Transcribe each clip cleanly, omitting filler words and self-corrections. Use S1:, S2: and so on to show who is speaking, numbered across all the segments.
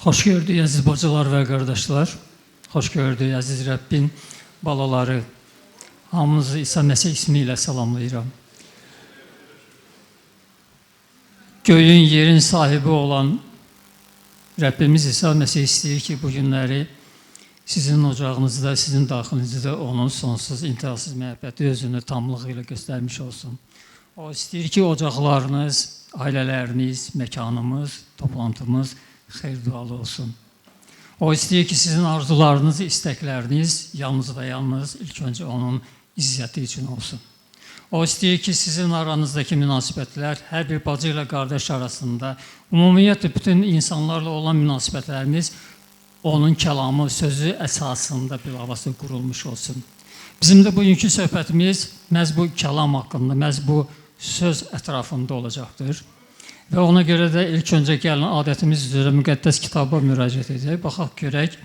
S1: Hoş gördük əziz bacılar və qardaşlar. Hoş gördük əziz Rəbbin balaları. Hamınızı İsa Məsih ismi ilə salamlayıram. Göyün, yerin sahibi olan Rəbbimiz İsa Məsih istəyir ki, bu günləri sizin ocağınızda, sizin daxilinizdə onun sonsuz, intihasız məhəbbəti özünü tamlığı ilə göstərmiş olsun. O istəyir ki, ocaqlarınız, ailələriniz, məkanımız, toplantımız xeyir-dualı olsun. O istəyir ki, sizin arzularınız, istəkləriniz yalnız və yalnız ilk öncə onun izzəti üçün olsun. O istəyir ki, sizin aranızdakı münasibətlər hər bir bacı ilə qardaş arasında, ümumiyyətlə bütün insanlarla olan münasibətlərimiz onun kəlamı, sözü əsasında bilavasitə qurulmuş olsun. Bizim də bugünkü söhbətimiz məhz bu kəlam haqqında, məhz bu söz ətrafında olacaqdır. Və ona görə də ilk öncə gəlin adətimiz üzrə müqəddəs kitaba müraciət edək. Baxaq görək,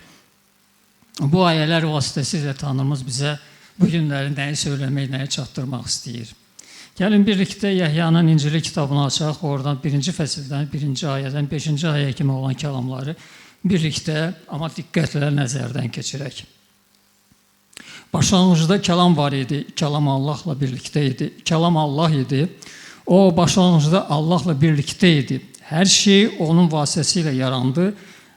S1: bu ayələr vasitəsilə Tanrımız bizə bu günləri nəyi söyləmək, nəyi çatdırmaq istəyir. Gəlin birlikdə Yəhyanın İncili kitabını açaq, oradan 1-ci fəsildən, 1-ci ayədən 5-ci ayəyə kimi olan kəlamları birlikdə, amma diqqətlə nəzərdən keçirək. Başlanğıcda kəlam var idi, kəlam Allahla birlikdə idi, kəlam Allah idi. O, başlanğıcda Allahla birlikdə idi. Hər şey onun vasitəsilə yarandı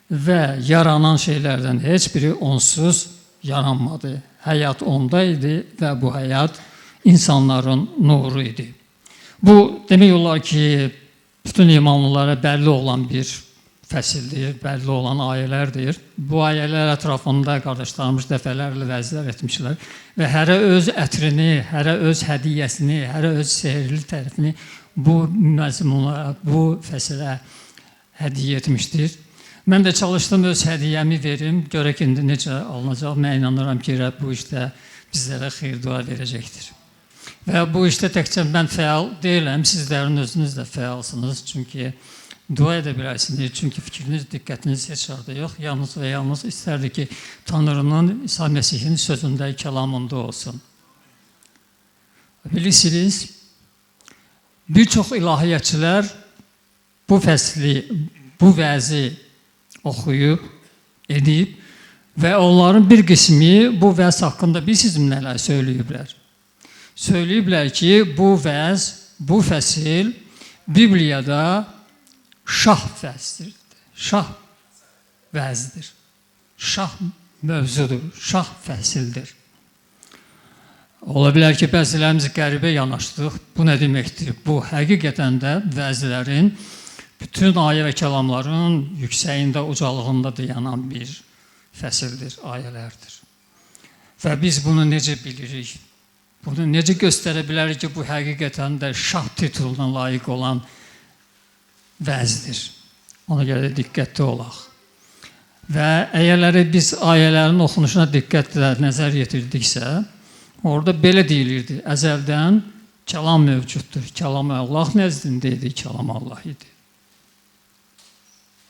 S1: və yaranan şeylərdən heç biri onsuz yaranmadı. Həyat onda idi və bu həyat insanların nuru idi. Bu, demək olar ki, bütün imanlılara bəlli olan bir fəsildir, bəlli olan ayələrdir. Bu ayələr ətrafında qardaşlarımız dəfələrlə vəzlər etmişlər və hərə öz ətrini, hərə öz hədiyyəsini, hərə öz sehirli tərəfini bu məzmuna, bu fəsilə hədiyyə etmişdir. Mən də çalışdım öz hədiyyəmi verim, görək indi necə alınacaq. Mən inanıram ki, Rəbb bu işdə bizlərə xeyir-dua verəcəkdir. Və bu işdə təkcə mən fəal deyiləm, sizlərin özünüz də fəalsınız. Çünki dua edə bilərsiniz, çünki fikriniz, diqqətiniz heç arada yox. Yalnız və yalnız istərdi ki, Tanrının, İsa Məsihin sözündə, kəlamında olsun. Bilirsiniz, bir çox ilahiyyatçılar bu fəsli, bu vəzi oxuyub, edib və onların bir qismi bu vəz haqqında bilirsiniz nələr söyləyiblər. Söyləyiblər ki, bu vəz, bu fəsil Bibliyada şah fəslidir, şah vəzdir, şah mövzudur, şah fəsildir. Ola bilər ki, bəzilərimiz qəribə yanaşdıq. Bu nə deməkdir? Bu, həqiqətən də vəzlərin, bütün ayə və kəlamların yüksəyində, ucalığında dayanan bir fəsildir, ayələrdir. Və biz bunu necə bilirik? Bunu necə göstərə bilərik ki, bu həqiqətən də şah tituluna layiq olan vəzdir. Ona görə diqqətli olaq. Və əgərləri biz ayələrin oxunuşuna diqqətlə nəzər yetirdiksə, orada belə deyilirdi, əzəldən kəlam mövcuddur. Kəlam Allah nəzdində idi, kəlam Allah idi.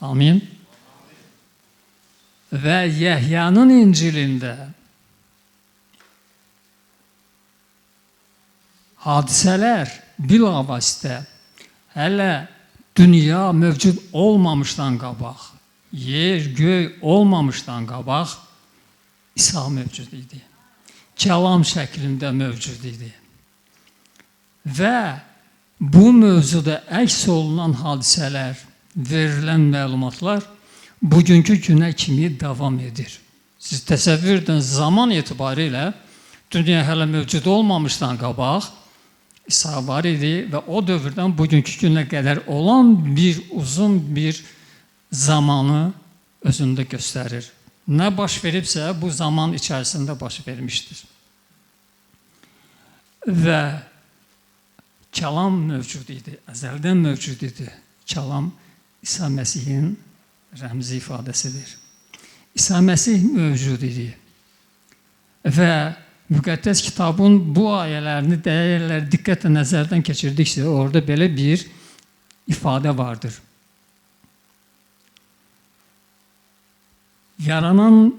S1: Amin. Və Yəhyanın İncilində hadisələr bilavasitə hələ dünya mövcud olmamışdan qabaq, yer, göy olmamışdan qabaq İsa mövcud idi. Kəlam şəklində mövcud idi. Və bu mövzuda əks olunan hadisələr, verilən məlumatlar bugünkü günə kimi davam edir. Siz təsəvvür edin, zaman etibarilə dünya hələ mövcud olmamışdan qabaq İsa var idi və o dövrdən bugünkü günə qədər olan bir uzun bir zamanı özündə göstərir. Nə baş veribsə bu zaman içərisində baş vermişdir. Və kəlam mövcud idi, əzəldən mövcud idi. Kəlam İsa Məsihin rəmzi ifadəsidir. İsa Məsih mövcud idi. Və müqəddəs kitabın bu ayələrini, dəyərləri diqqətlə nəzərdən keçirdiksə, orada belə bir ifadə vardır. Yaranan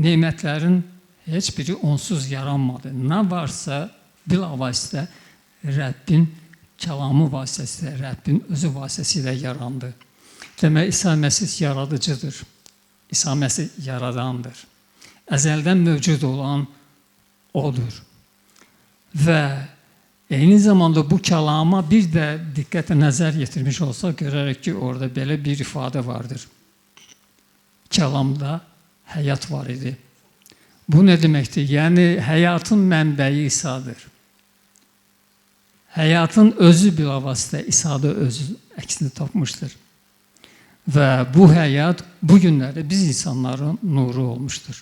S1: nemətlərin heç biri onsuz yaranmadı. Nə varsa bilavasitə Rəbbin kəlamı vasitəsilə, Rəbbin özü vasitəsilə yarandı. Demək, İsa Məsih yaradıcıdır. İsa Məsih yaradandır. Əzəldən mövcud olan odur. Və eyni zamanda bu kəlama bir də diqqətlə nəzər yetirmiş olsaq, görərək ki, orada belə bir ifadə vardır. Kəlamda həyat var idi. Bu nə deməkdir? Yəni, həyatın mənbəyi İsa'dır. Həyatın özü bilavasitə İsa'da özü əksini tapmışdır. Və bu həyat bu günlərdə biz insanların nuru olmuşdur.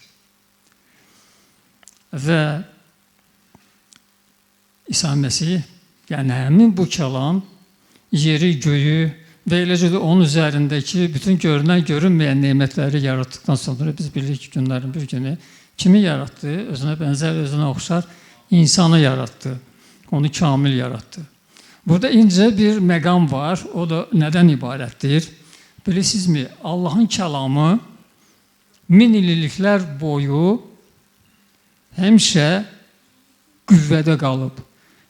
S1: Və İsa Məsih, yəni həmin bu kəlam yeri, göyü və eləcə də onun üzərindəki bütün görünən, görünməyən nemətləri yaratdıqdan sonra biz bilirik ki, günlərin bir günü kimi yaratdı? Özünə bənzər, özünə oxşar insanı yaratdı. Onu kamil yaratdı. Burada incə bir məqam var. O da nədən ibarətdir? Bilirsinizmi? Allahın kəlamı min illiklər boyu həmişə qüvvədə qalıb.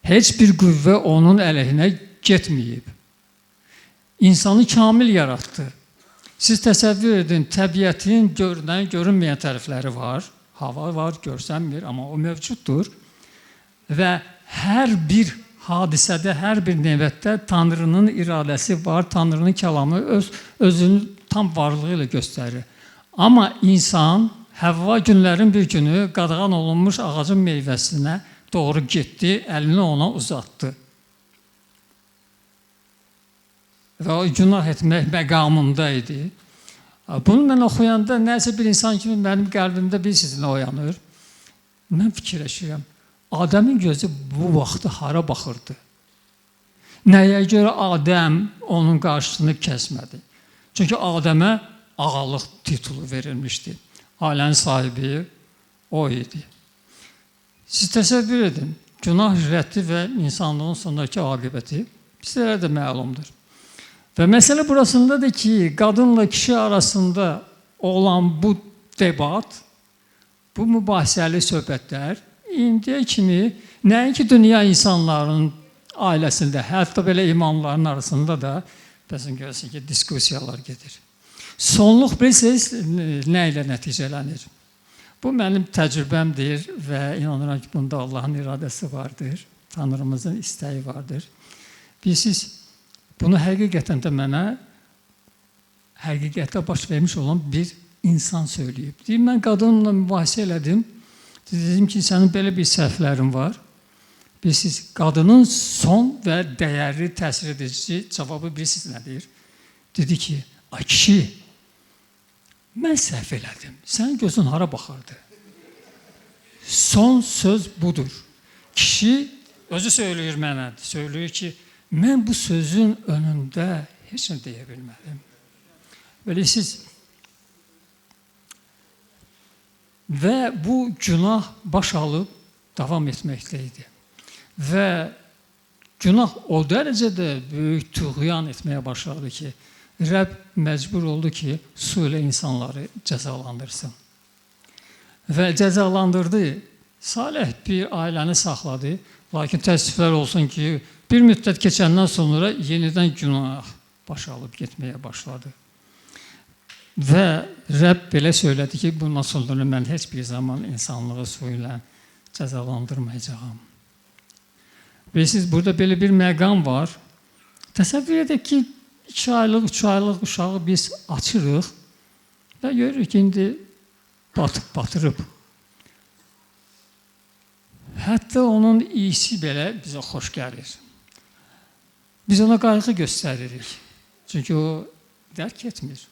S1: Heç bir qüvvə onun əleyhinə getməyib. İnsanı kamil yaratdı. Siz təsəvvür edin, təbiətin görünən, görünməyən tərəfləri var. Hava var, görsənmir, amma o mövcuddur. Və hər bir hadisədə, hər bir nevətdə Tanrının iradəsi var, Tanrının kəlamı özünü tam varlığı ilə göstərir. Amma insan, Həvva günlərin bir günü qadağan olunmuş ağacın meyvəsinə doğru getdi, əlini ona uzatdı. Və o günah etmək məqamında idi. Bunu mən oxuyanda nəsə bir insan kimi mənim qəlbimdə bir sizinlə oyanır. Mən fikirləşirəm, Adəmin gözü bu vaxtı hara baxırdı? Nəyə görə Adəm onun qarşısını kəsmədi? Çünki Adəmə ağalıq titulu verilmişdi. Ailənin sahibi o idi. Siz təsəvvür edin, günah rəddi və insanlığın sonundakı aqibəti bizlərə də məlumdur. Və məsələ burasındadır ki, qadınla kişi arasında olan bu debat, bu mübahisəli söhbətlər indiyə kimi nəinki dünya insanların ailəsində, hətta belə imamların arasında da bəzən görürsən ki, diskusiyalar gedir. Sonluq bilirsiniz, nə ilə nəticələnir? Bu mənim təcrübəmdir və inanıram ki, bunda Allahın iradəsi vardır, Tanrımızın istəyi vardır. Bilirsiniz, bunu həqiqətən də mənə həqiqətdə baş vermiş olan bir insan söyləyib. Deyim, mən qadınla mübahisə elədim. Dedim ki, sənin belə bir səhvlərin var. Bilirsiniz, qadının son və dəyərli təsir edici cavabı bilirsiniz nədir? Dedi ki, ay kişi, mən səhv elədim. Sənin gözün hara baxırdı? Son söz budur. Kişi özü söyləyir mənə, söyləyir ki, mən bu sözün önündə heç nə deyə bilmədim. Bilirsiniz, və bu günah baş alıb davam etməkdə idi. Və günah o dərəcədə böyük tuğyan etməyə başladı ki, Rəbb məcbur oldu ki, su ilə insanları cəzalandırsın. Və cəzalandırdı. Salih bir ailəni saxladı. Lakin təəssüflər olsun ki, bir müddət keçəndən sonra yenidən günah baş alıb getməyə başladı. Və Rəbb belə söylədi ki, bundan sonra mən heç bir zaman insanlığı su ilə cəzalandırmayacağam. Bilirsiniz, burada belə bir məqam var. Təsəvvür edək ki, 2 aylıq, 3 aylıq uşağı biz açırıq və görürük ki, indi batırıb. Hətta onun iyisi belə bizə xoş gəlir. Biz ona qayğı göstəririk. Çünki o dərk etmir.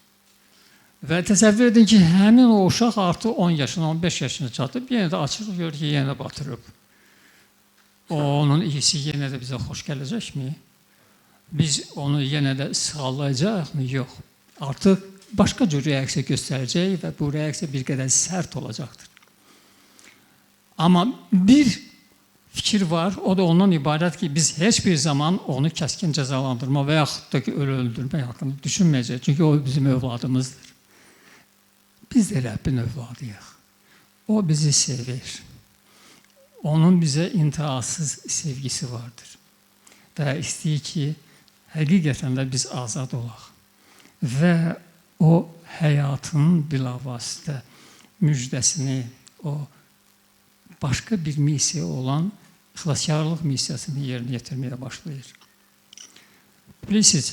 S1: Və təsəvvür edin ki, həmin o uşaq artıq 10 yaşına, 15 yaşına çatıb, yenə də açırıq, görür ki, yenə batırıb. Onun iyisi yenə də bizə xoş gələcəkmi? Biz onu yenə də sığallayacaq mı? Yox. Artıq başqa cür reaksiya göstərəcək və bu reaksiya bir qədər sərt olacaqdır. Amma bir fikir var, o da ondan ibarət ki, biz heç bir zaman onu kəskin cəzalandırma və yaxud da ki, ölü öldürmək haqqında düşünməyəcək. Çünki o bizim övladımızdır. Biz də Rəbbin övladıyıq. O bizi sevir. Onun bizə intihasız sevgisi vardır. Və istəyir ki, həqiqətən də biz azad olaq. və o həyatının bilavasitə müjdəsini, o başqa bir missiya olan xilaskarlıq missiyasını yerinə yetirməyə başlayır. Bilirsiniz,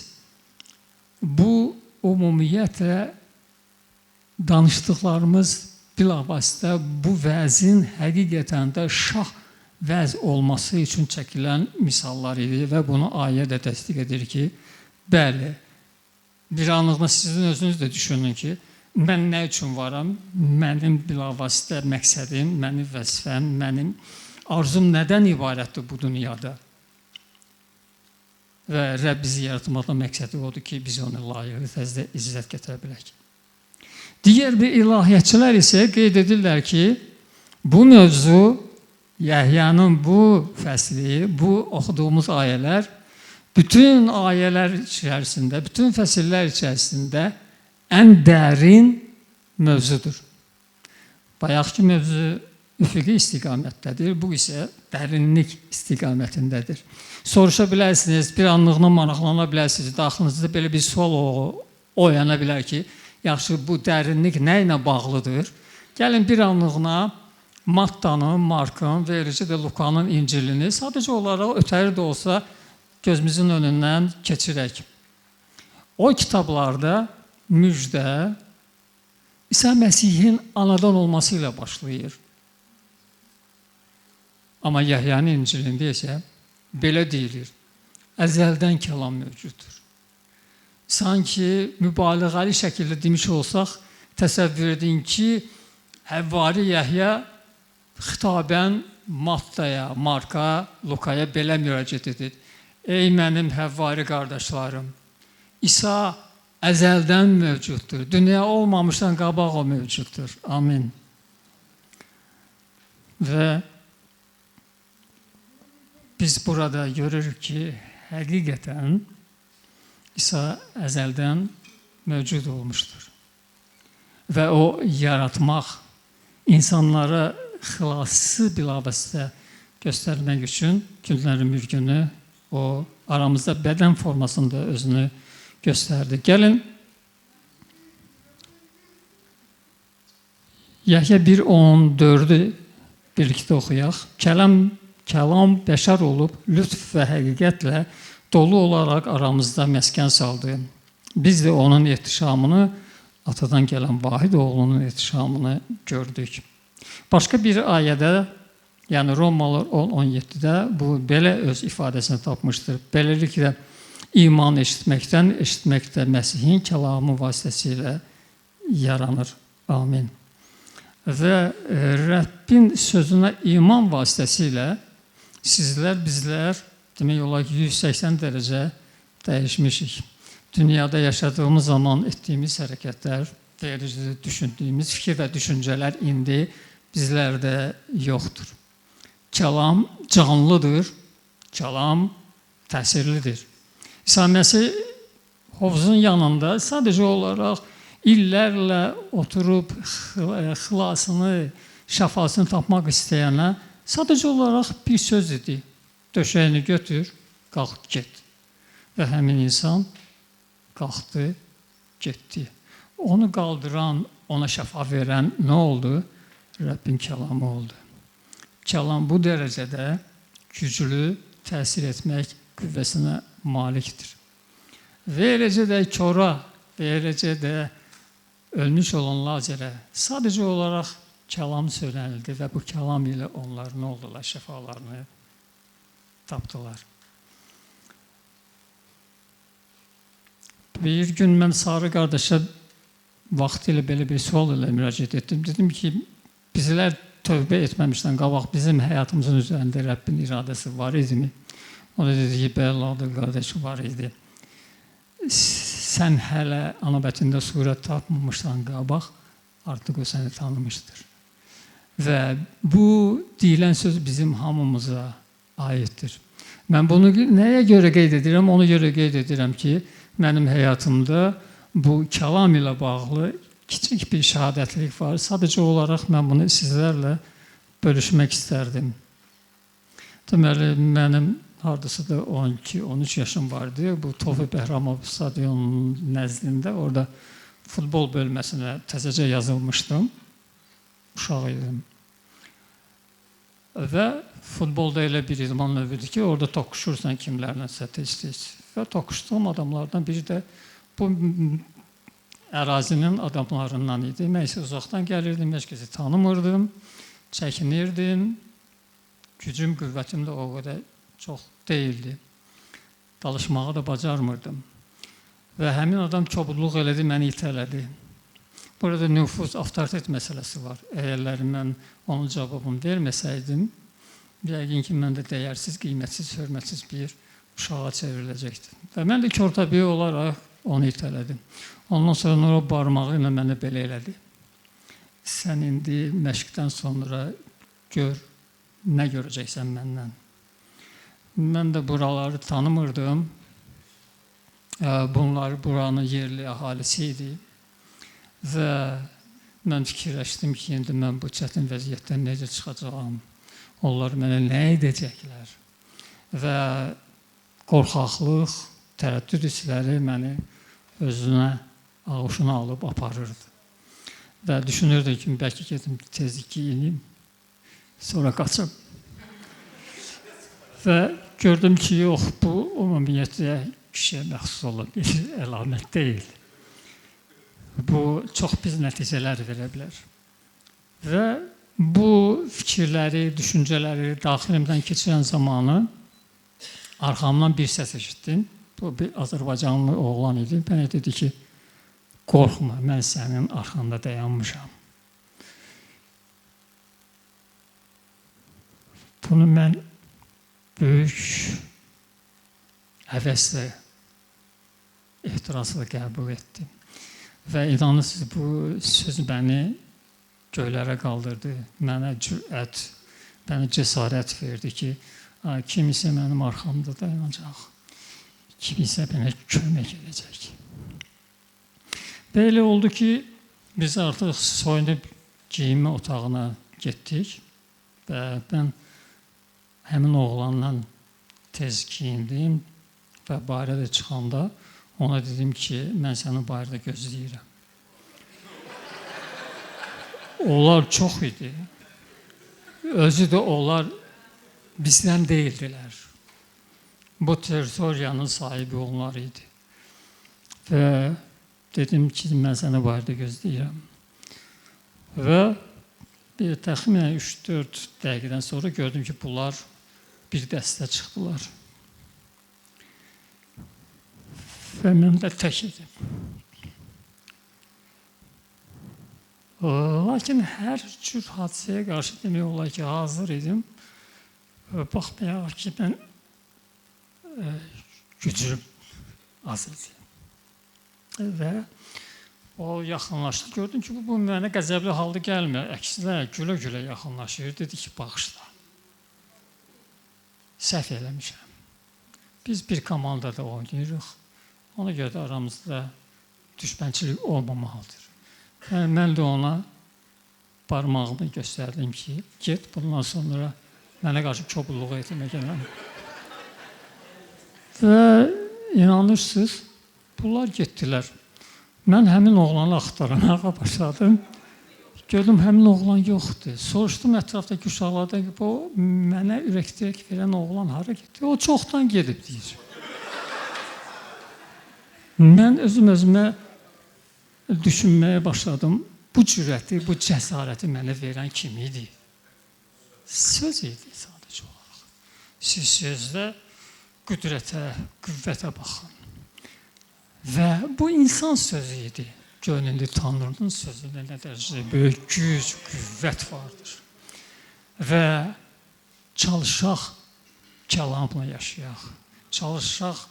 S1: bu ümumiyyətlə danışdıqlarımız bilavasitə bu vəzin həqiqətən də şah vəz olması üçün çəkilən misallar idi və bunu ayə də təsdiq edir ki, bəli, bir anlıqda sizin özünüz də düşünün ki, mən nə üçün varam, mənim bilavasitə məqsədim, mənim vəzifəm, mənim arzum nədən ibarətdir bu dünyada? Və Rəbb bizi yaratmaqda məqsədi odur ki, biz onu layiqli təzdə izzət gətirə bilək. Digər bir ilahiyyatçılar isə qeyd edirlər ki, bu mövzu, Yəhyanın bu fəsli, bu oxuduğumuz ayələr, bütün ayələr içərisində, bütün fəsillər içərisində ən dərin mövzudur. Bayaqki mövzu üfüqi istiqamətdədir, bu isə dərinlik istiqamətindədir. Soruşa bilərsiniz, bir anlığına maraqlana bilərsiniz, daxilınızda belə bir sual oyana bilər ki, yaxşı, bu dərinlik nə ilə bağlıdır? Gəlin bir anlığına Mattanın, Markın və eləcə də Lukanın İncilini sadəcə olaraq ötəri də olsa gözümüzün önündən keçirək. O kitablarda müjdə İsa Məsihin anadan olması ilə başlayır. Amma Yəhyanın İncilində isə belə deyilir, əzəldən kəlam mövcuddur. Sanki mübaliğəli şəkildə demiş olsaq, təsəvvür edin ki, Həvvari Yəhya xitabən Mattaya, Marka, Lukaya belə müraciət edir. Ey mənim Həvvari qardaşlarım, İsa əzəldən mövcuddur. Dünya olmamışdan qabaq o mövcuddur. Amin. Və biz burada görürük ki, həqiqətən İsa əzəldən mövcud olmuşdur. Və o yaratmaq, insanlara xilası bilavasitə göstərmək üçün günlərin bir günü o aramızda bədən formasında özünü göstərdi. Gəlin, Yəhya 1:14-ü birlikdə oxuyaq. Kəlam bəşər olub, lütf və həqiqətlə dolu olaraq aramızda məskən saldı. Biz də onun ehtişamını, atadan gələn vahid oğlunun ehtişamını gördük. Başqa bir ayədə, yəni Romalılar 10:17-də bu belə öz ifadəsini tapmışdır. Beləliklə, iman eşitməkdən, eşitməkdə Məsihin kəlamı vasitəsilə yaranır. Amin. Və Rəbbin sözünə iman vasitəsilə sizlər, bizlər demək olar ki, 180 dərəcə dəyişmişik. Dünyada yaşadığımız zaman etdiyimiz hərəkətlər, düşündüyümüz fikir və düşüncələr indi bizlərdə yoxdur. Kəlam canlıdır, kəlam təsirlidir. İsa Məsih hovuzun yanında sadəcə olaraq illərlə oturub xilasını, şəfasını tapmaq istəyənə sadəcə olaraq bir söz idi. Döşəyini götür, qalx get. Və həmin insan qalxdı, getdi. Onu qaldıran, ona şəfa verən nə oldu? Rəbbin kəlamı oldu. Kəlam bu dərəcədə güclü təsir etmək qüvvəsinə malikdir. Və eləcə də kora, və eləcə də ölmüş olan Lazərə sadəcə olaraq kəlam söylənildi və bu kəlam ilə onlar nə oldular? Şəfalarını tapdılar. Bir gün mən Sarı qardaşa vaxtilə belə bir sual ilə müraciət etdim. Dedim ki, bizlər tövbə etməmişdən qabaq bizim həyatımızın üzərində Rəbbin iradəsi var idimi? O da dedi ki, bəli, qardaş var idi. Sən hələ anabətində surət tapmamışdan qabaq artıq o səni tanımışdır. Və bu deyilən söz bizim hamımıza aiddir. Mən bunu nəyə görə qeyd edirəm? Ona görə qeyd edirəm ki, mənim həyatımda bu kəlam ilə bağlı kiçik bir şəhadətlik var. Sadəcə olaraq mən bunu sizlərlə bölüşmək istərdim. Deməli, mənim hardasa da 12-13 yaşım vardı. Bu Tofi Behramov stadionunun nəzdində orada futbol bölməsinə təzəcə yazılmışdım. Uşaq idim. Və futbolda elə bir idman növüdür ki, orada toqquşursan kimlərləsə tez-tez. Və toqquşduğum adamlardan biri də bu ərazinin adamlarından idi. Mən isə uzaqdan gəlirdim, heç kəsi tanımırdım, çəkinirdim. Gücüm, qüvvətim də o qədər çox deyildi. Danışmağı da bacarmırdım. Və həmin adam kobudluq elədi, məni itələdi. Burada nüfuz, avtoritet məsələsi var. Əgər mən onun cavabını verməsəydim, yəqin ki, mən də dəyərsiz, qiymətsiz, hörmətsiz bir uşağa çevriləcəkdim. Və mən də körtəbii olaraq onu itələdim. Ondan sonra o barmağı ilə mənə belə elədi. Sən indi məşqdən sonra gör, nə görəcəksən məndən. Mən də buraları tanımırdım. Bunlar buranın yerli əhalisi idi. Və mən fikirləşdim ki, indi mən bu çətin vəziyyətdən necə çıxacağam, onlar mənə nə edəcəklər və qorxaqlıq, tərəddüd hissləri məni özünə, ağuşuna alıb aparırdı. Və düşünürdüm ki, bəlkə gedim tezlik giyinim, sonra qaçım. Və gördüm ki, yox, bu ümumiyyətlə kişiyə məxsus olan bir əlamət deyil. Bu çox pis nəticələr verə bilər. Və bu fikirləri, düşüncələri daxilimdən keçirən zamanı arxamdan bir səs eşitdim. Bu bir Azərbaycanlı oğlan idi. Mənə dedi ki, qorxma, mən sənin arxanda dayanmışam. Bunu mən böyük həvəslə, ehtirasla qəbul etdim. Və inanırsınız, bu söz məni göylərə qaldırdı. Mənə cürət, mənə cəsarət verdi ki, kimisə mənim arxamda dayanacaq, kimisə mənə kömək edəcək. Belə oldu ki, biz artıq soyunub giyinmə otağına getdik və mən həmin oğlanla tez giyindim və barədə çıxanda ona dedim ki, mən səni bayırda gözləyirəm. Onlar çox idi. Özü də onlar bizdən deyildilər. Bu teritoriyanın sahibi onlar idi. Və dedim ki, mən səni bayırda gözləyirəm. Və təxminən 3-4 dəqiqədən sonra gördüm ki, bunlar bir dəstə çıxdılar. Və mən də tək idim. Lakin hər cür hadisəyə qarşı demək olar ki, hazır idim. Baxmayaraq ki, mən gücüm az idi. Və o yaxınlaşdı. Gördüm ki, bu mənə qəzəbli halda gəlmir. Əksinə gülə-gülə yaxınlaşır. Dedi ki, bağışla. Səhv eləmişəm. Biz bir komandada oynayırıq. Ona görə də aramızda düşmənçilik olmamalıdır. Mən də ona barmağımı göstərdim ki, get, bundan sonra mənə qarşı kobudluq etmək gələm. Və inanırsınız, bunlar getdilər. Mən həmin oğlanı axtarmağa başladım. Gördüm, həmin oğlan yoxdur. Soruşdum ətrafdakı uşaqlardan ki, bu mənə ürəkdirək verən oğlan hara getdi? O çoxdan gedib, deyir. Mən özümə düşünməyə başladım. Bu cürəti, bu cəsarəti mənə verən kim idi? Söz idi sadəcə olaraq. Siz sözdə qüdrətə, qüvvətə baxın. Və bu insan sözü idi. Gönüllü Tanrının sözündə nə dərəcədə böyük güc, qüvvət vardır. Və çalışaq, kəlamla yaşayaq. Çalışaq,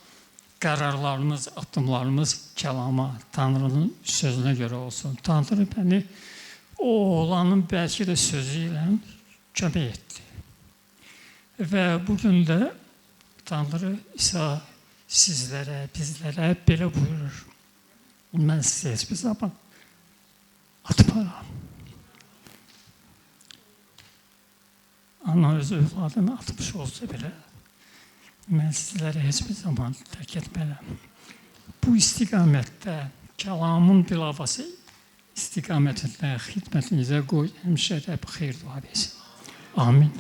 S1: qərarlarımız, addımlarımız kəlama, Tanrının sözünə görə olsun. Tanrı məni o oğlanın bəlkə də sözü ilə kömək etdi. Və bugün də Tanrı İsa sizlərə, bizlərə belə buyurur. Mən sizə heç bir zaman atmaram. Ana öz övladını atmış olsa belə, Mən sizləri heç bir zaman tərk etmərəm. Bu istiqamətdə, kəlamın bilavası istiqamətində xidmətinizə qoy, həmişə Rəbb xeyir dua versin. Amin.